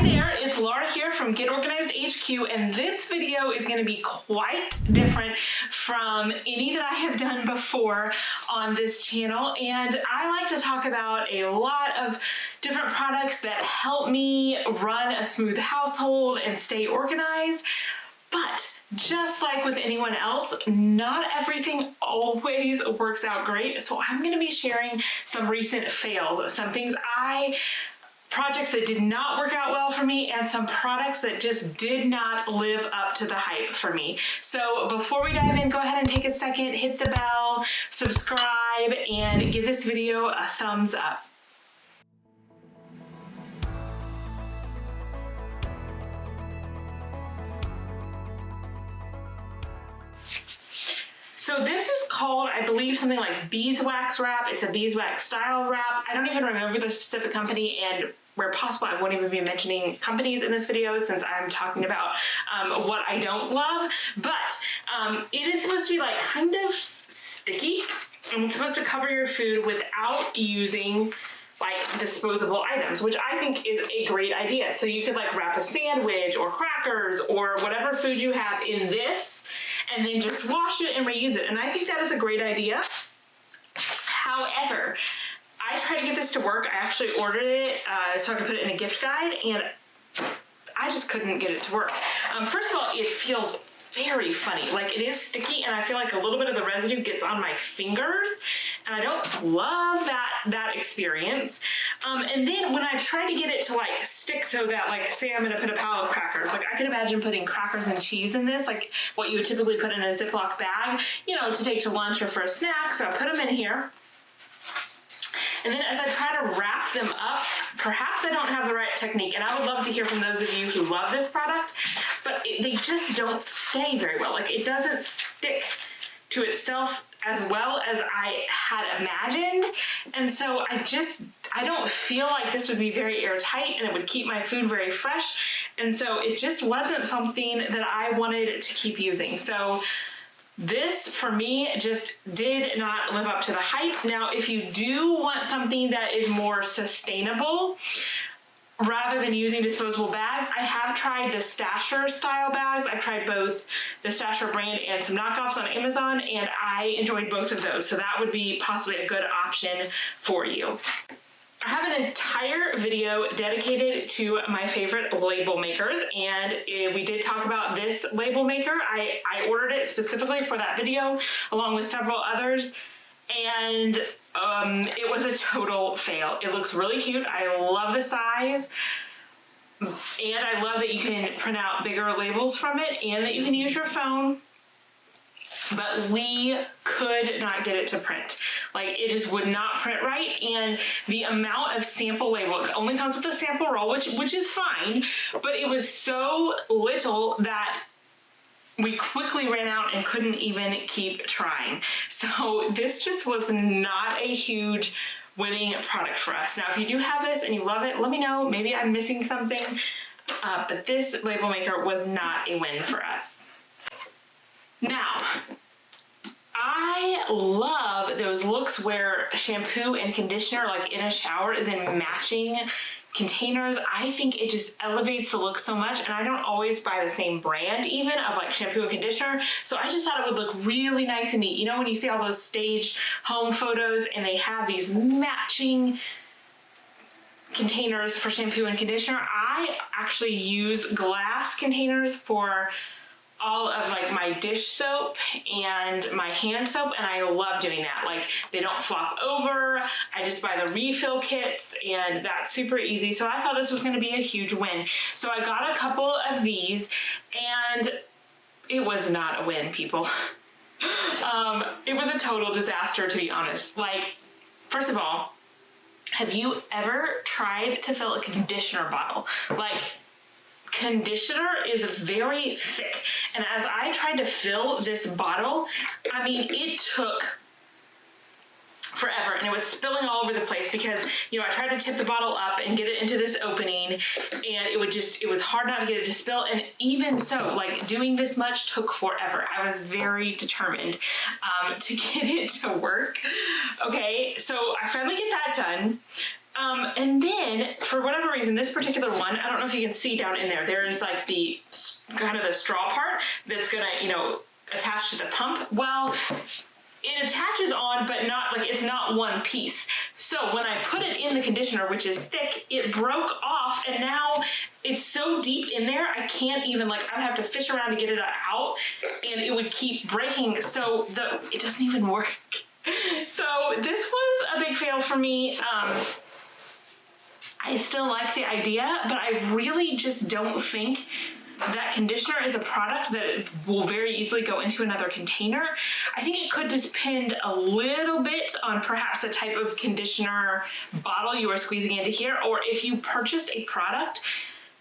there, it's Laura here from Get Organized HQ, and this video is going to be quite different from any that I have done before on this channel. And I like to talk about a lot of different products that help me run a smooth household and stay organized. But just like with anyone else, not everything always works out great. So I'm going to be sharing some recent fails, some projects that did not work out well for me, and some products that just did not live up to the hype for me. So before we dive in, go ahead and take a second, hit the bell, subscribe, and give this video a thumbs up. So this is called, I believe, something like Beeswax Wrap. It's a beeswax style wrap. I don't even remember the specific company, and where possible, I won't even be mentioning companies in this video since I'm talking about what I don't love. But it is supposed to be like kind of sticky, and it's supposed to cover your food without using like disposable items, which I think is a great idea. So you could like wrap a sandwich or crackers or whatever food you have in this, and then just wash it and reuse it. And I think that is a great idea. However, I tried to get this to work. I actually ordered it so I could put it in a gift guide, and I just couldn't get it to work. First of all, it feels very funny. Like, it is sticky, and I feel like a little bit of the residue gets on my fingers, and I don't love that experience. And then when I try to get it to like stick so that, like, say I'm gonna put a pile of crackers, like I could imagine putting crackers and cheese in this, like what you would typically put in a Ziploc bag, you know, to take to lunch or for a snack. So I put them in here. And then as I try to wrap them up, perhaps I don't have the right technique, and I would love to hear from those of you who love this product, but they just don't stay very well. Like, it doesn't stick to itself as well as I had imagined. And so I don't feel like this would be very airtight and it would keep my food very fresh. And so it just wasn't something that I wanted to keep using. So this, for me, just did not live up to the hype. Now, if you do want something that is more sustainable, rather than using disposable bags, I have tried the Stasher style bags. I've tried both the Stasher brand and some knockoffs on Amazon, and I enjoyed both of those. So that would be possibly a good option for you. I have an entire video dedicated to my favorite label makers, and we did talk about this label maker. I ordered it specifically for that video along with several others, and it was a total fail. It looks really cute. I love the size, and I love that you can print out bigger labels from it and that you can use your phone. But we could not get it to print. Like, it just would not print right, and the amount of sample label, it only comes with a sample roll, which is fine, but it was so little that we quickly ran out and couldn't even keep trying. So this just was not a huge winning product for us. Now, if you do have this and you love it, let me know. Maybe I'm missing something, but this label maker was not a win for us. Now, I love those looks where shampoo and conditioner, like in a shower, is in matching containers. I think it just elevates the look so much, and I don't always buy the same brand even of like shampoo and conditioner, so I just thought it would look really nice and neat. You know, when you see all those staged home photos and they have these matching containers for shampoo and conditioner, I actually use glass containers for all of like my dish soap and my hand soap, and I love doing that. Like, they don't flop over. I just buy the refill kits, and that's super easy. So I thought this was going to be a huge win. So I got a couple of these, and it was not a win, people. It was a total disaster, to be honest. Like, first of all, have you ever tried to fill a conditioner bottle? Like, conditioner is very thick, and as I tried to fill this bottle, I mean, it took forever, and it was spilling all over the place because, you know, I tried to tip the bottle up and get it into this opening, and it was hard not to get it to spill. And even so, like, doing this much took forever. I was very determined to get it to work. Okay, so I finally get that done. And then, for whatever reason, this particular one, I don't know if you can see down in there, there is like the kind of the straw part that's gonna, you know, attach to the pump. Well, it attaches on, but not like, it's not one piece. So when I put it in the conditioner, which is thick, it broke off, and now it's so deep in there, I can't even, like, I would have to fish around to get it out, and it would keep breaking. So it doesn't even work. So this was a big fail for me. I still like the idea, but I really just don't think that conditioner is a product that will very easily go into another container. I think it could depend a little bit on perhaps the type of conditioner bottle you are squeezing into here, or if you purchased a product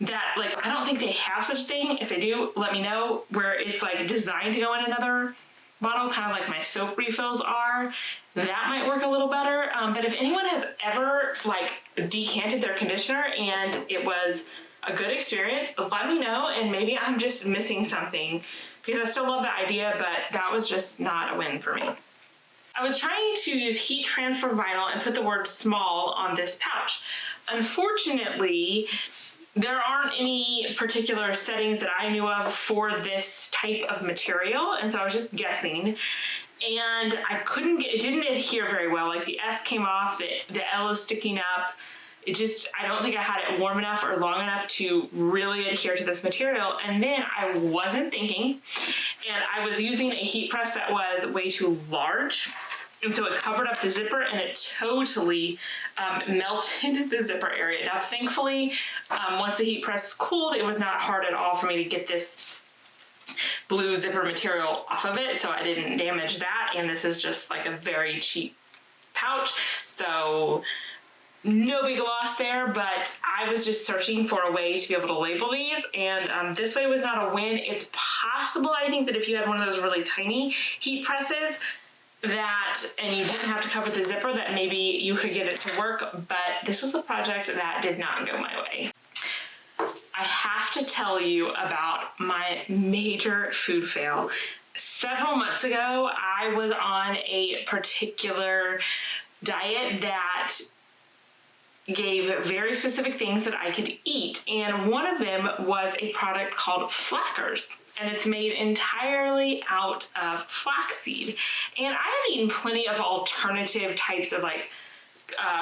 that, like, I don't think they have such thing. If they do, let me know, where it's like designed to go in another bottle, kind of like my soap refills are. That might work a little better. But if anyone has ever like decanted their conditioner and it was a good experience, let me know, and maybe I'm just missing something, because I still love the idea, but that was just not a win for me. I was trying to use heat transfer vinyl and put the word small on this pouch. Unfortunately, there aren't any particular settings that I knew of for this type of material, and so I was just guessing. And I couldn't get, it didn't adhere very well. Like the S came off, the L is sticking up. It just, I don't think I had it warm enough or long enough to really adhere to this material. And then I wasn't thinking, and I was using a heat press that was way too large. And so it covered up the zipper, and it totally melted the zipper area. Now, thankfully, once the heat press cooled, it was not hard at all for me to get this blue zipper material off of it, so I didn't damage that. And this is just like a very cheap pouch, so no big loss there. But I was just searching for a way to be able to label these, and this way was not a win. It's possible, I think, that if you had one of those really tiny heat presses, and you didn't have to cover the zipper, that maybe you could get it to work, but this was a project that did not go my way. I have to tell you about my major food fail. Several months ago, I was on a particular diet that gave very specific things that I could eat, and one of them was a product called Flackers, and it's made entirely out of flaxseed. And I have eaten plenty of alternative types of like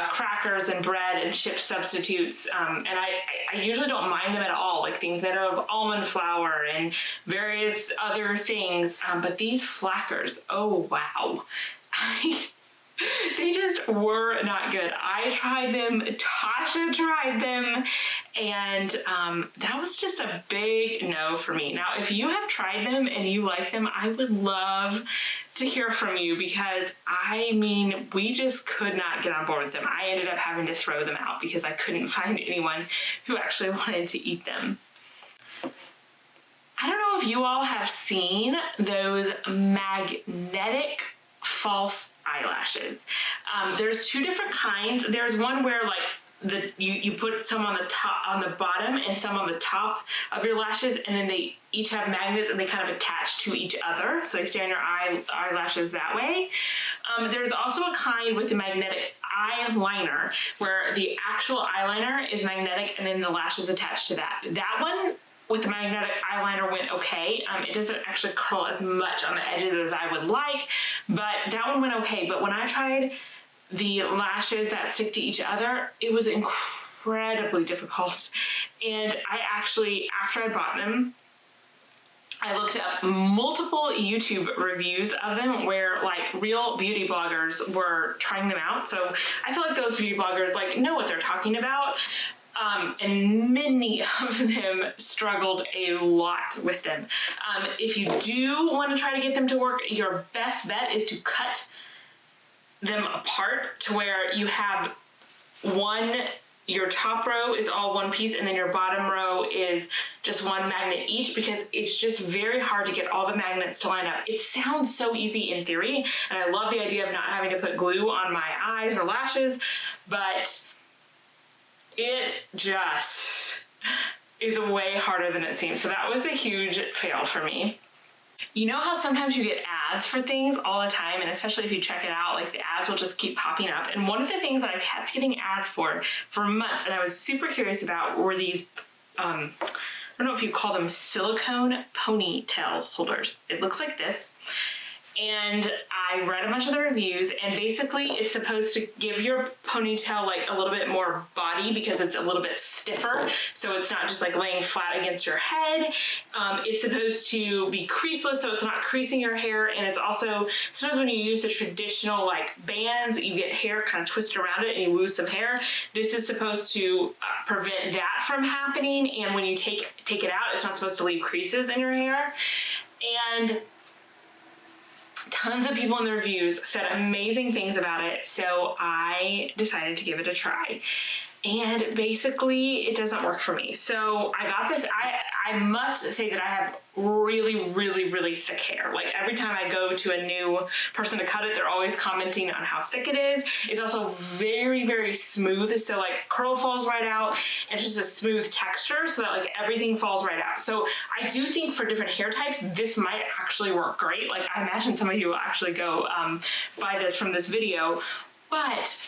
crackers and bread and chip substitutes, and I usually don't mind them at all, like things made of almond flour and various other things, but these Flackers, oh wow. They just were not good. I tried them, Tasha tried them, and that was just a big no for me. Now, if you have tried them and you like them, I would love to hear from you, because I mean, we just could not get on board with them. I ended up having to throw them out because I couldn't find anyone who actually wanted to eat them. I don't know if you all have seen those magnetic false eyelashes. There's two different kinds. There's one where like you put some on the top, on the bottom, and some on the top of your lashes, and then they each have magnets and they kind of attach to each other, so they stay on your eyelashes that way. There's also a kind with the magnetic eyeliner where the actual eyeliner is magnetic and then the lashes attached to that. That one with the magnetic eyeliner went okay. It doesn't actually curl as much on the edges as I would like, but that one went okay. But when I tried the lashes that stick to each other, it was incredibly difficult. And I actually, after I bought them, I looked up multiple YouTube reviews of them where like real beauty bloggers were trying them out. So I feel like those beauty bloggers like know what they're talking about. And many of them struggled a lot with them. If you do want to try to get them to work, your best bet is to cut them apart to where you have your top row is all one piece, and then your bottom row is just one magnet each, because it's just very hard to get all the magnets to line up. It sounds so easy in theory, and I love the idea of not having to put glue on my eyes or lashes, but it just is way harder than it seems. So that was a huge fail for me. You know how sometimes you get ads for things all the time, and especially if you check it out, like the ads will just keep popping up. And one of the things that I kept getting ads for months, and I was super curious about, were these, I don't know if you call them silicone ponytail holders. It looks like this. And I read a bunch of the reviews, and basically it's supposed to give your ponytail like a little bit more body because it's a little bit stiffer, so it's not just like laying flat against your head. It's supposed to be creaseless, so it's not creasing your hair, and it's also, sometimes when you use the traditional like bands, you get hair kind of twisted around it and you lose some hair. This is supposed to prevent that from happening, and when you take it out, it's not supposed to leave creases in your hair. And tons of people in the reviews said amazing things about it, so I decided to give it a try. And basically, it doesn't work for me. So I got this, I must say that I have really, really, really thick hair. Like every time I go to a new person to cut it, they're always commenting on how thick it is. It's also very, very smooth. So like curl falls right out, and it's just a smooth texture so that like everything falls right out. So I do think for different hair types, this might actually work great. Like I imagine some of you will actually go buy this from this video, but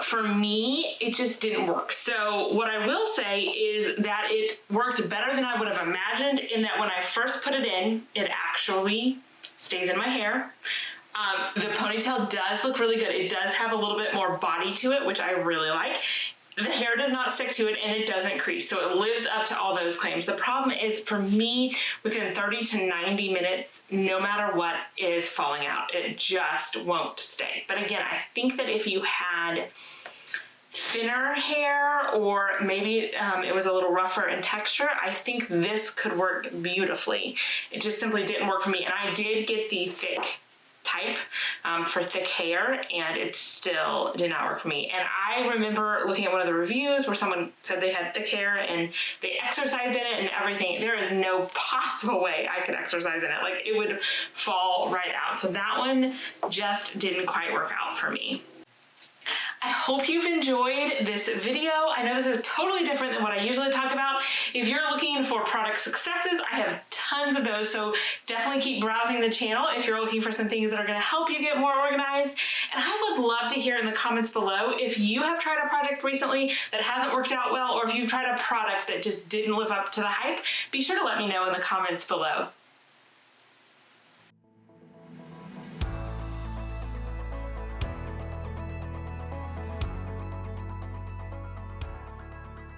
for me, it just didn't work. So what I will say is that it worked better than I would have imagined, in that when I first put it in, it actually stays in my hair. The ponytail does look really good. It does have a little bit more body to it, which I really like. The hair does not stick to it, and it doesn't crease, so it lives up to all those claims. The problem is, for me, within 30 to 90 minutes, no matter what, it is falling out. It just won't stay. But again, I think that if you had thinner hair, or maybe it was a little rougher in texture, I think this could work beautifully. It just simply didn't work for me, and I did get the thick type for thick hair, and it still did not work for me. And I remember looking at one of the reviews where someone said they had thick hair and they exercised in it and everything. There is no possible way I could exercise in it. Like, it would fall right out. So that one just didn't quite work out for me. I hope you've enjoyed this video. I know this is totally different than what I usually talk about. If you're looking for product successes, I have tons of those, so definitely keep browsing the channel if you're looking for some things that are gonna help you get more organized. And I would love to hear in the comments below if you have tried a project recently that hasn't worked out well, or if you've tried a product that just didn't live up to the hype. Be sure to let me know in the comments below.